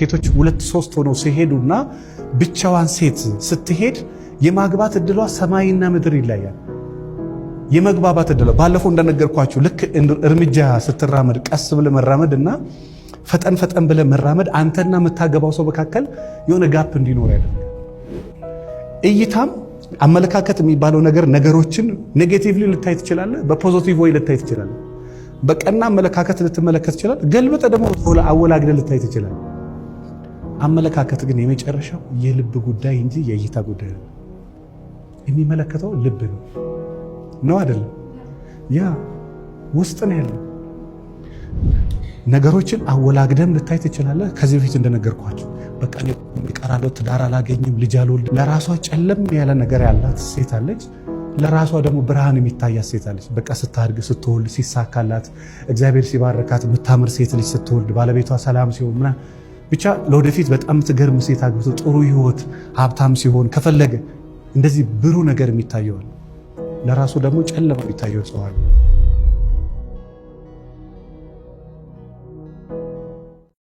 ሴቶች 2-3 ሆነው ሲሄዱና ብቻዋን ሴት ስትሄድ የማግባት እድሏ ሰማይና ምድር ይለያል። የመግባባት እድሏ ባለፈው እንደነገርኳችሁ ልክ እርምጃ ስትራመድ ቀስ ብለ መራመድና ፈጠን ብለ መራመድ አንተና የምታገባው ሰው መካከል የሆነ ጋፕ እንዲኖር ያደርጋል። እይታም አመለካከት የሚባለው ነገር ነገሮችን ኔጌቲቭሊ ልታይ ትችላለህ፣ በፖዚቲቭ ወይ ልታይ ትችላለህ። በቀና አመለካከት ልትመለከት ይችላል፣ ገልብጠ ደግሞ አወላግደ ልታይ ትችላለህ። አመለካከት ግን የመጨረሻው የልብ ጉዳይ እንጂ የእይታ ጉዳይ ነው። የሚመለከተው ልብ ነው አይደለም? ያ ውስጥ ነው ያለው። ነገሮችን አወላግደም ልታይ ትችላለህ። ከዚህ በፊት እንደነገርኳችሁ በቃ ይቀራለው፣ ትዳር አላገኝም፣ ልጅ አልወልድም። ለራሷ ጨለም ያለ ነገር ያላት ሴት አለች፣ ለራሷ ደግሞ ብርሃን የሚታያት ሴት አለች። በቃ ስታድግ፣ ስትወልድ፣ ሲሳካላት፣ እግዚአብሔር ሲባረካት፣ የምታምር ሴት ልጅ ስትወልድ፣ ባለቤቷ ሰላም ሲሆን ምናምን ብቻ ለወደፊት በጣም ትገርም ሴት አግብቶ ጥሩ ህይወት ሀብታም ሲሆን ከፈለገ እንደዚህ ብሩህ ነገር የሚታየዋል። ለራሱ ደግሞ ጨለማ የሚታየው ሰው አለ።